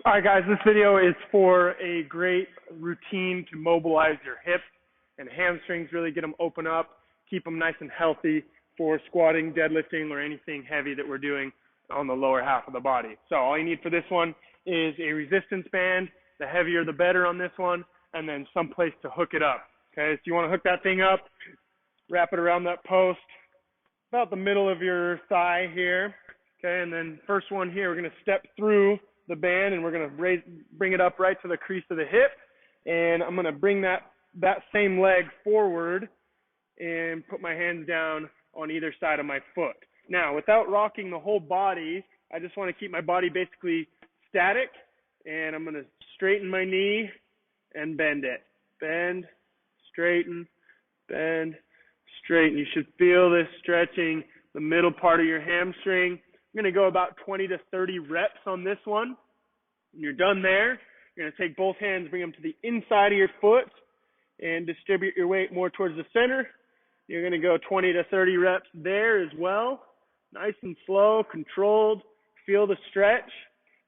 All right, guys, this video is for a great routine to mobilize your hips and hamstrings, really get them open up, keep them nice and healthy for squatting, deadlifting, or anything heavy that we're doing on the lower half of the body. So all you need for this one is a resistance band. The heavier the better on this one, and then some place to hook it up. Okay, so you want to hook that thing up, wrap it around that post, about the middle of your thigh here. Okay, and then first one here, we're going to step through the band and we're going to bring it up right to the crease of the hip, and I'm going to bring that same leg forward and put my hands down on either side of my foot. Now, without rocking the whole body, I just want to keep my body basically static, and I'm going to straighten my knee and bend it. Bend, straighten, bend, straighten. You should feel this stretching the middle part of your hamstring. I'm going to go about 20 to 30 reps on this one. When you're done there, you're going to take both hands, bring them to the inside of your foot, and distribute your weight more towards the center. You're going to go 20 to 30 reps there as well. Nice and slow, controlled. Feel the stretch.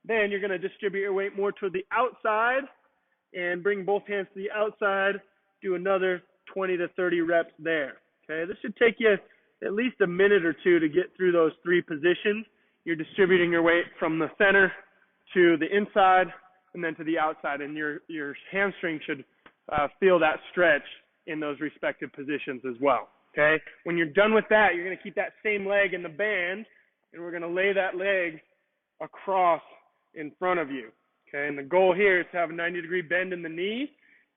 Then you're going to distribute your weight more toward the outside and bring both hands to the outside. Do another 20 to 30 reps there. Okay, this should take you at least a minute or two to get through those three positions. You're distributing your weight from the center to the inside and then to the outside, and your hamstring should feel that stretch in those respective positions as well. Okay, when you're done with that, you're going to keep that same leg in the band, and we're going to lay that leg across in front of you. Okay, and the goal here is to have a 90-degree bend in the knee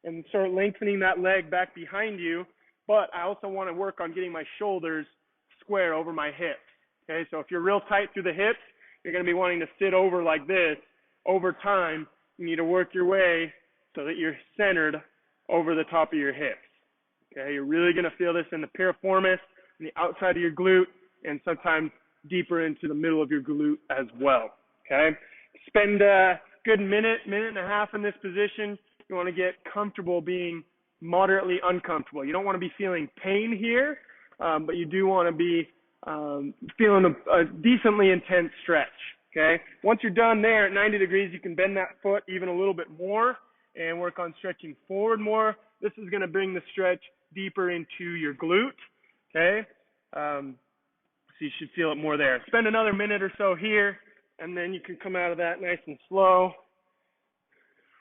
and start lengthening that leg back behind you. But I also want to work on getting my shoulders square over my hips. Okay, so if you're real tight through the hips, you're going to be wanting to sit over like this. Over time, you need to work your way so that you're centered over the top of your hips. Okay, you're really going to feel this in the piriformis, in the outside of your glute, and sometimes deeper into the middle of your glute as well. Okay, spend a good minute and a half in this position. You want to get comfortable being moderately uncomfortable. You don't want to be feeling pain here, but you do want to be feeling a decently intense stretch. Okay, once you're done there at 90 degrees, you can bend that foot even a little bit more and work on stretching forward more. This is going to bring the stretch deeper into your glute. Okay, so you should feel it more there. Spend another minute or so here, and then you can come out of that nice and slow.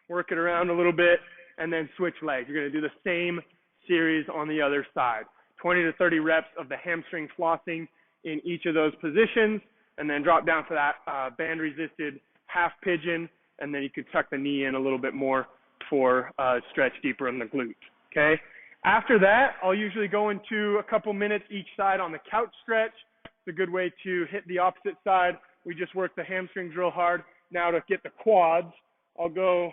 Work it around a little bit, and then switch legs. You're going to do the same series on the other side. 20 to 30 reps of the hamstring flossing in each of those positions, and then drop down to that band-resisted half pigeon, and then you can tuck the knee in a little bit more for stretch deeper in the glute. Okay. After that, I'll usually go into a couple minutes each side on the couch stretch. It's a good way to hit the opposite side. We just work the hamstrings real hard. Now to get the quads, I'll go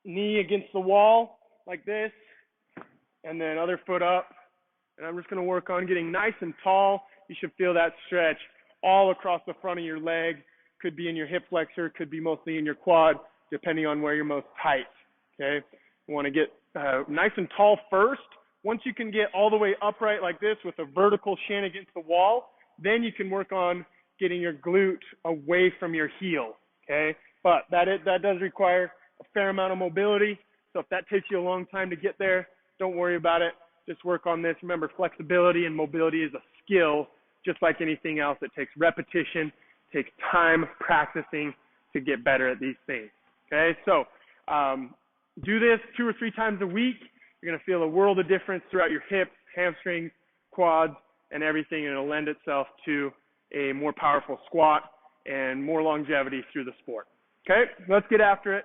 knee against the wall like this, and then other foot up. And I'm just going to work on getting nice and tall. You should feel that stretch all across the front of your leg. Could be in your hip flexor, could be mostly in your quad, depending on where you're most tight. Okay, you want to get nice and tall first. Once you can get all the way upright like this with a vertical shin against the wall, then you can work on getting your glute away from your heel. Okay, but that does require a fair amount of mobility. So if that takes you a long time to get there, don't worry about it. Just work on this. Remember, flexibility and mobility is a skill, just like anything else. It takes repetition, takes time practicing to get better at these things. Okay, so do this 2 or 3 times a week. You're going to feel a world of difference throughout your hips, hamstrings, quads, and everything, and it'll lend itself to a more powerful squat and more longevity through the sport. Okay, let's get after it.